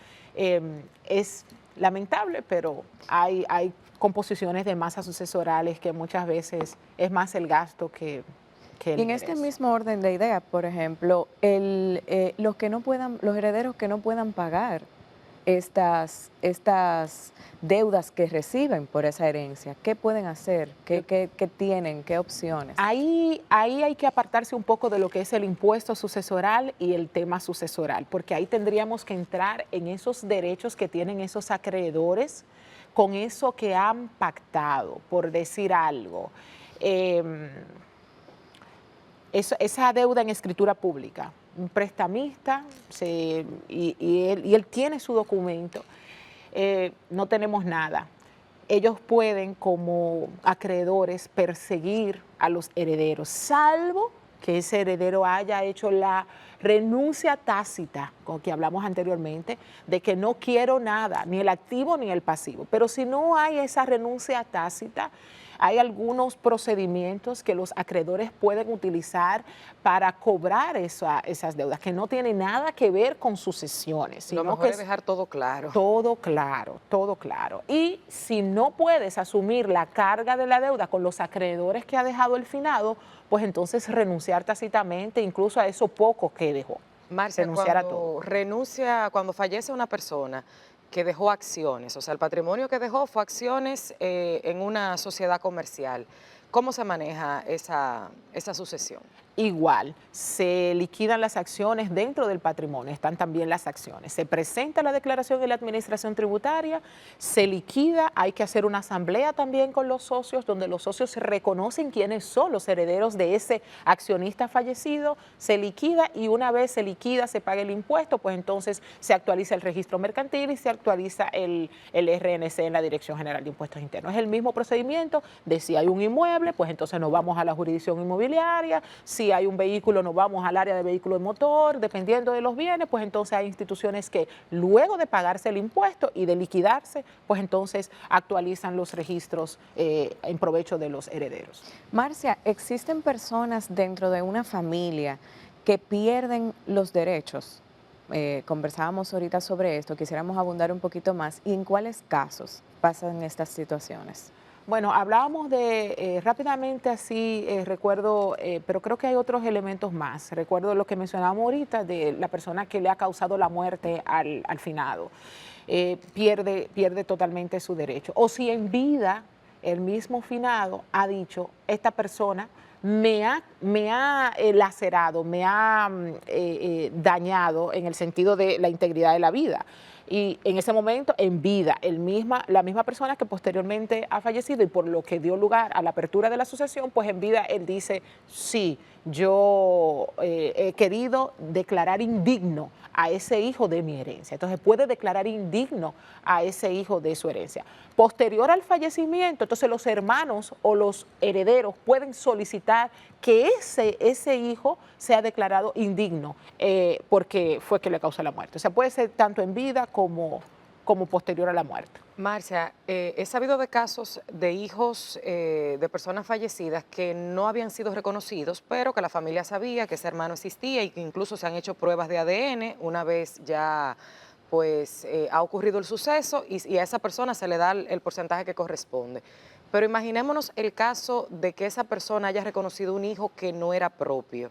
Es lamentable, pero hay composiciones de masas sucesorales que muchas veces es más el gasto que el Y en este ingreso. mismo orden de ideas, por ejemplo, los que no puedan, los herederos que no puedan pagar estas deudas que reciben por esa herencia, ¿qué pueden hacer? ¿Qué tienen? ¿Qué opciones? Ahí hay que apartarse un poco de lo que es el impuesto sucesoral y el tema sucesoral, porque ahí tendríamos que entrar en esos derechos que tienen esos acreedores con eso que han pactado, por decir algo. Esa deuda en escritura pública, un prestamista y él tiene su documento, no tenemos nada. Ellos pueden como acreedores perseguir a los herederos, salvo que ese heredero haya hecho la renuncia tácita, con que hablamos anteriormente, de que no quiero nada, ni el activo ni el pasivo. Pero si no hay esa renuncia tácita, hay algunos procedimientos que los acreedores pueden utilizar para cobrar esas deudas, que no tienen nada que ver con sucesiones. Lo Sino mejor que es dejar todo claro. todo claro, todo claro. Y si no puedes asumir la carga de la deuda con los acreedores que ha dejado el finado, pues entonces renunciar tácitamente, incluso a eso poco que dejó. Marcia, Renunciar a todo. cuando fallece una persona que dejó acciones, o sea, el patrimonio que dejó fue acciones en una sociedad comercial, ¿cómo se maneja esa sucesión? Igual, se liquidan las acciones dentro del patrimonio, están también las acciones. Se presenta la declaración en la administración tributaria, se liquida, hay que hacer una asamblea también con los socios, donde los socios reconocen quiénes son los herederos de ese accionista fallecido, se liquida y una vez se liquida, se paga el impuesto, pues entonces se actualiza el registro mercantil y se actualiza el RNC en la Dirección General de Impuestos Internos. Es el mismo procedimiento de si hay un inmueble, pues entonces nos vamos a la jurisdicción inmobiliaria, si hay un vehículo, nos vamos al área de vehículo de motor, dependiendo de los bienes, pues entonces hay instituciones que luego de pagarse el impuesto y de liquidarse, pues entonces actualizan los registros en provecho de los herederos. Marcia, ¿existen personas dentro de una familia que pierden los derechos? Conversábamos ahorita sobre esto, quisiéramos abundar un poquito más. ¿Y en cuáles casos pasan estas situaciones? Bueno, hablábamos de rápidamente así, recuerdo, pero creo que hay otros elementos más. Recuerdo lo que mencionábamos ahorita de la persona que le ha causado la muerte al finado. Pierde totalmente su derecho. O si en vida el mismo finado ha dicho, esta persona me ha lacerado, me ha dañado en el sentido de la integridad de la vida. Y en ese momento, en vida, la misma persona que posteriormente ha fallecido y por lo que dio lugar a la apertura de la sucesión, pues en vida él dice, sí, yo he querido declarar indigno a ese hijo de mi herencia. Entonces puede declarar indigno a ese hijo de su herencia. Posterior al fallecimiento, entonces los hermanos o los herederos pueden solicitar que ese hijo sea declarado indigno porque fue que le causó la muerte. O sea, puede ser tanto en vida como posterior a la muerte. Marcia, he sabido de casos de hijos de personas fallecidas que no habían sido reconocidos, pero que la familia sabía que ese hermano existía y que incluso se han hecho pruebas de ADN una vez ya pues ha ocurrido el suceso y a esa persona se le da el porcentaje que corresponde. Pero imaginémonos el caso de que esa persona haya reconocido un hijo que no era propio.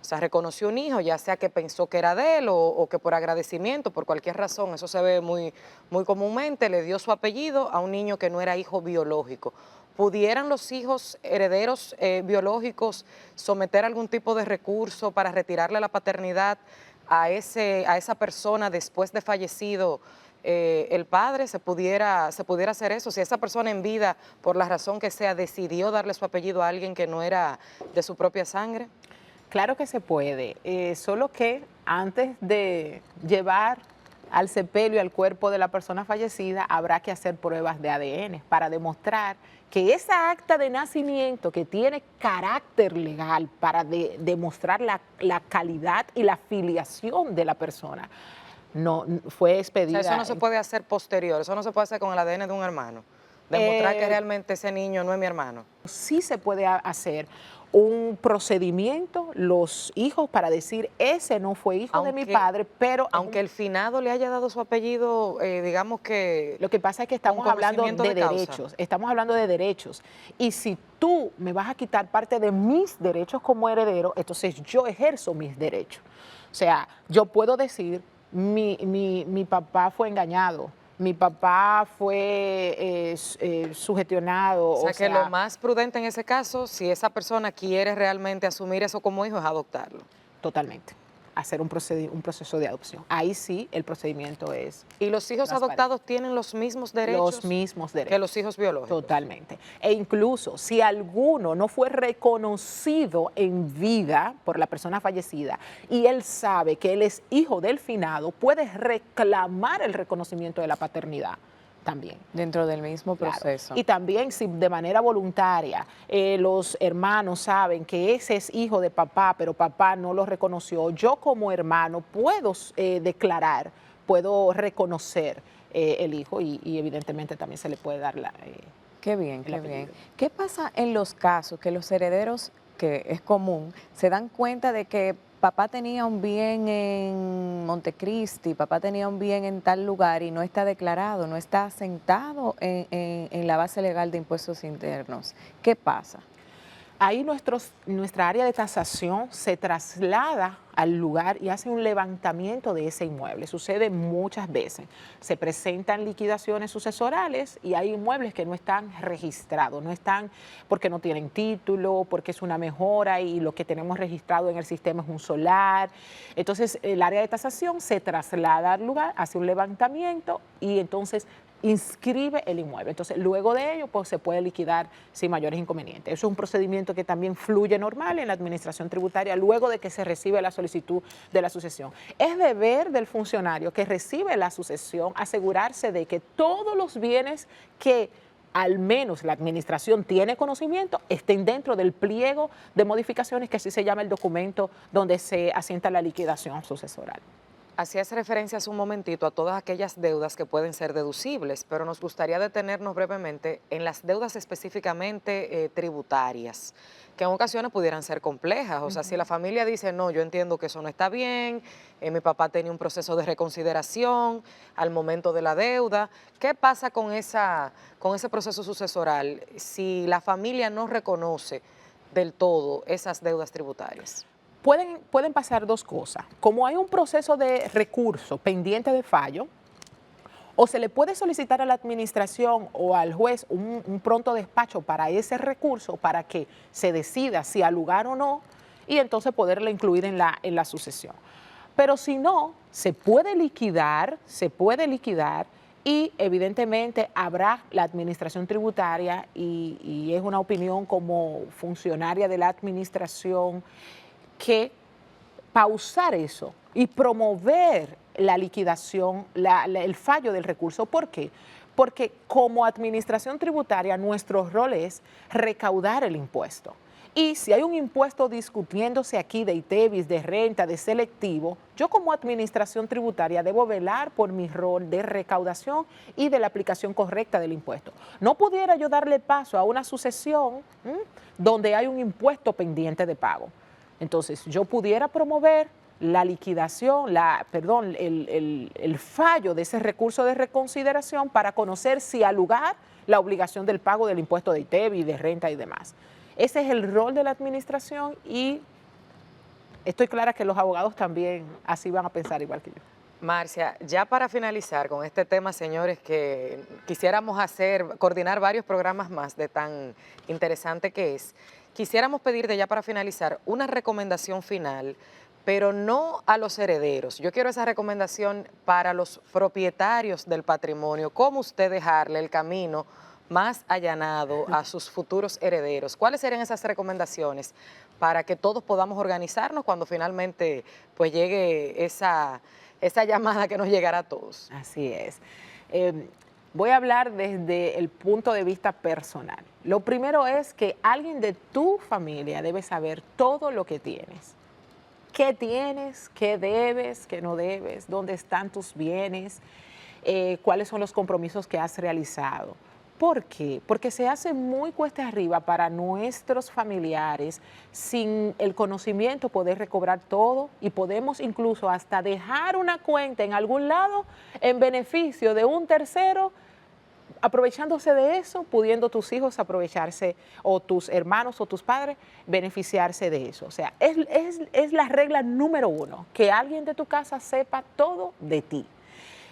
O sea, reconoció un hijo, ya sea que pensó que era de él o que por agradecimiento, por cualquier razón, eso se ve muy, muy comúnmente, le dio su apellido a un niño que no era hijo biológico. ¿pudieran los hijos herederos biológicos someter algún tipo de recurso para retirarle la paternidad a esa persona después de fallecido el padre? ¿Se pudiera hacer eso? Si esa persona en vida, por la razón que sea, decidió darle su apellido a alguien que no era de su propia sangre. Claro que se puede, solo que antes de llevar al sepelio al cuerpo de la persona fallecida, habrá que hacer pruebas de ADN para demostrar que esa acta de nacimiento que tiene carácter legal para demostrar la calidad y la filiación de la persona, no fue expedida. O sea, eso no se puede hacer posterior, eso no se puede hacer con el ADN de un hermano. Demostrar que realmente ese niño no es mi hermano. Sí se puede hacer un procedimiento, los hijos, para decir, ese no fue hijo de mi padre, pero... Aunque el finado le haya dado su apellido, digamos que... Lo que pasa es que estamos hablando de derechos, estamos hablando de derechos. Y si tú me vas a quitar parte de mis derechos como heredero, entonces yo ejerzo mis derechos. O sea, yo puedo decir, mi papá fue engañado, mi papá fue sugestionado. O sea, que lo más prudente en ese caso, si esa persona quiere realmente asumir eso como hijo, es adoptarlo. Totalmente. Hacer un proceso de adopción. Ahí sí el procedimiento es... ¿Y los hijos adoptados tienen los mismos derechos? Los mismos derechos. Que los hijos biológicos. Totalmente. E incluso si alguno no fue reconocido en vida por la persona fallecida y él sabe que él es hijo del finado, puede reclamar el reconocimiento de la paternidad también. Dentro del mismo proceso. Claro. Y también si de manera voluntaria los hermanos saben que ese es hijo de papá, pero papá no lo reconoció, yo como hermano puedo declarar, puedo reconocer el hijo y evidentemente también se le puede dar la... Qué bien, qué bien. ¿Qué pasa en los casos que los herederos, que es común, se dan cuenta de que papá tenía un bien en Montecristi, papá tenía un bien en tal lugar y no está declarado, no está asentado en la base legal de impuestos internos? ¿Qué pasa? Ahí nuestra área de tasación se traslada al lugar y hace un levantamiento de ese inmueble. Sucede muchas veces. Se presentan liquidaciones sucesorales y hay inmuebles que no están registrados, no están porque no tienen título, porque es una mejora y lo que tenemos registrado en el sistema es un solar. Entonces, el área de tasación se traslada al lugar, hace un levantamiento y entonces inscribe el inmueble. Entonces, luego de ello, pues se puede liquidar sin mayores inconvenientes. Eso es un procedimiento que también fluye normal en la administración tributaria luego de que se recibe la solicitud de la sucesión. Es deber del funcionario que recibe la sucesión asegurarse de que todos los bienes que al menos la administración tiene conocimiento, estén dentro del pliego de modificaciones, que así se llama el documento donde se asienta la liquidación sucesoral. Hacías referencia hace un momentito a todas aquellas deudas que pueden ser deducibles, pero nos gustaría detenernos brevemente en las deudas específicamente tributarias, que en ocasiones pudieran ser complejas. O sea, si la familia dice, no, yo entiendo que eso no está bien, mi papá tenía un proceso de reconsideración al momento de la deuda, ¿qué pasa con ese proceso sucesoral si la familia no reconoce del todo esas deudas tributarias? Pueden pasar dos cosas. Como hay un proceso de recurso pendiente de fallo, o se le puede solicitar a la administración o al juez un pronto despacho para ese recurso para que se decida si al lugar o no y entonces poderla incluir en la sucesión. Pero si no, se puede liquidar y evidentemente habrá la administración tributaria y es una opinión como funcionaria de la administración que pausar eso y promover la liquidación, el fallo del recurso. ¿Por qué? Porque como administración tributaria nuestro rol es recaudar el impuesto. Y si hay un impuesto discutiéndose aquí de ITEVIS, de renta, de selectivo, yo como administración tributaria debo velar por mi rol de recaudación y de la aplicación correcta del impuesto. No pudiera yo darle paso a una sucesión donde hay un impuesto pendiente de pago. Entonces, yo pudiera promover la liquidación, el fallo de ese recurso de reconsideración para conocer si al lugar la obligación del pago del impuesto de ITEVI, de renta y demás. Ese es el rol de la administración y estoy clara que los abogados también así van a pensar igual que yo. Marcia, ya para finalizar con este tema, señores, que quisiéramos coordinar varios programas más de tan interesante que es, quisiéramos pedirte ya para finalizar una recomendación final, pero no a los herederos. Yo quiero esa recomendación para los propietarios del patrimonio, cómo usted dejarle el camino más allanado a sus futuros herederos. ¿Cuáles serían esas recomendaciones para que todos podamos organizarnos cuando finalmente pues llegue esa llamada que nos llegará a todos? Así es. Voy a hablar desde el punto de vista personal. Lo primero es que alguien de tu familia debe saber todo lo que tienes. ¿Qué tienes? ¿Qué debes? ¿Qué no debes? ¿Dónde están tus bienes? ¿Cuáles son los compromisos que has realizado? ¿Por qué? Porque se hace muy cuesta arriba para nuestros familiares sin el conocimiento poder recobrar todo y podemos incluso hasta dejar una cuenta en algún lado en beneficio de un tercero, aprovechándose de eso, pudiendo tus hijos aprovecharse o tus hermanos o tus padres beneficiarse de eso. O sea, es la regla número uno, que alguien de tu casa sepa todo de ti.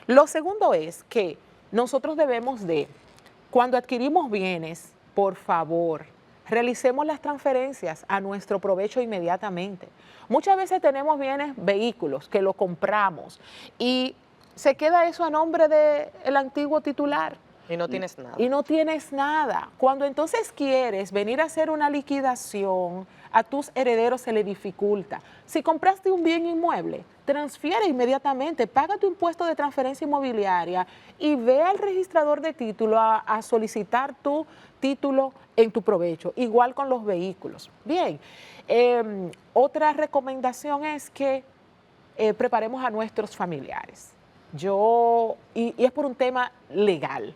Lo segundo es que nosotros debemos de, cuando adquirimos bienes, por favor, realicemos las transferencias a nuestro provecho inmediatamente. Muchas veces tenemos bienes, vehículos, que lo compramos y se queda eso a nombre del antiguo titular. Y no tienes nada. Y no tienes nada. Cuando entonces quieres venir a hacer una liquidación, a tus herederos se le dificulta. Si compraste un bien inmueble, transfiere inmediatamente, paga tu impuesto de transferencia inmobiliaria y ve al registrador de título a solicitar tu título en tu provecho. Igual con los vehículos. Bien, otra recomendación es que preparemos a nuestros familiares. Y es por un tema legal.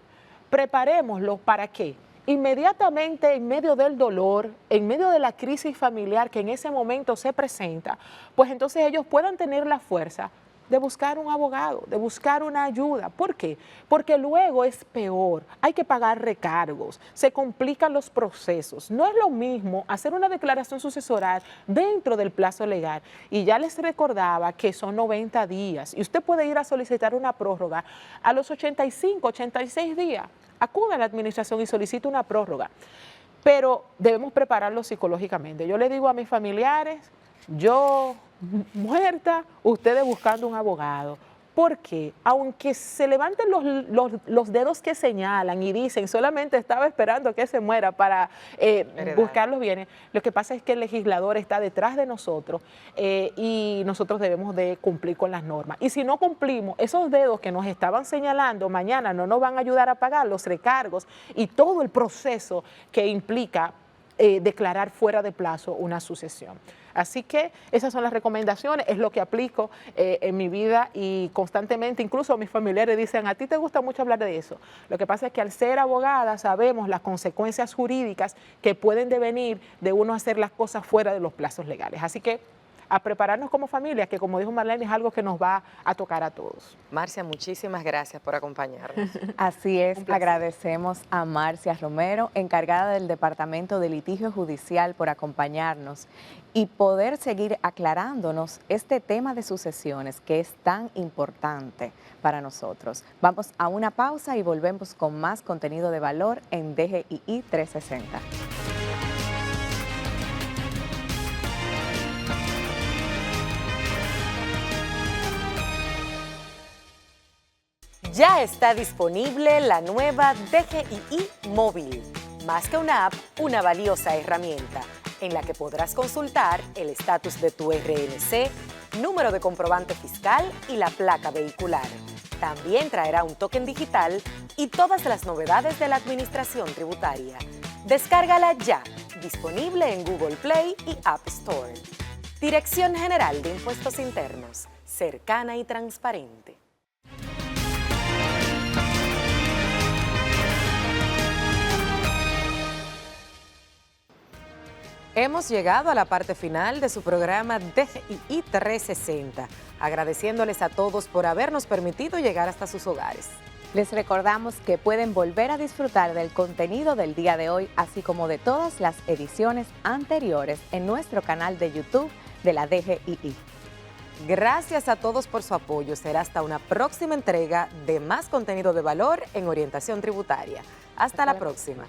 Preparémoslo ¿para qué? Inmediatamente en medio del dolor, en medio de la crisis familiar que en ese momento se presenta, pues entonces ellos puedan tener la fuerza de buscar un abogado, de buscar una ayuda. ¿Por qué? Porque luego es peor, hay que pagar recargos, se complican los procesos. No es lo mismo hacer una declaración sucesoral dentro del plazo legal. Y ya les recordaba que son 90 días y usted puede ir a solicitar una prórroga a los 85, 86 días. Acude a la administración y solicite una prórroga. Pero debemos prepararlo psicológicamente. Yo le digo a mis familiares, yo muerta, ustedes buscando un abogado. Porque aunque se levanten los dedos que señalan y dicen solamente estaba esperando que se muera para buscar los bienes, lo que pasa es que el legislador está detrás de nosotros y nosotros debemos de cumplir con las normas. Y si no cumplimos, esos dedos que nos estaban señalando mañana no nos van a ayudar a pagar los recargos y todo el proceso que implica declarar fuera de plazo una sucesión. Así que esas son las recomendaciones, es lo que aplico en mi vida y constantemente, incluso mis familiares dicen, a ti te gusta mucho hablar de eso. Lo que pasa es que al ser abogada sabemos las consecuencias jurídicas que pueden devenir de uno hacer las cosas fuera de los plazos legales. Así que a prepararnos como familia, que como dijo Marlene, es algo que nos va a tocar a todos. Marcia, muchísimas gracias por acompañarnos. Así es, agradecemos a Marcia Romero, encargada del Departamento de Litigio Judicial, por acompañarnos y poder seguir aclarándonos este tema de sucesiones que es tan importante para nosotros. Vamos a una pausa y volvemos con más contenido de valor en DGII 360. Ya está disponible la nueva DGII Móvil. Más que una app, una valiosa herramienta en la que podrás consultar el estatus de tu RNC, número de comprobante fiscal y la placa vehicular. También traerá un token digital y todas las novedades de la administración tributaria. Descárgala ya, disponible en Google Play y App Store. Dirección General de Impuestos Internos, cercana y transparente. Hemos llegado a la parte final de su programa DGII 360, agradeciéndoles a todos por habernos permitido llegar hasta sus hogares. Les recordamos que pueden volver a disfrutar del contenido del día de hoy, así como de todas las ediciones anteriores en nuestro canal de YouTube de la DGII. Gracias a todos por su apoyo. Será hasta una próxima entrega de más contenido de valor en orientación tributaria. Hasta la próxima.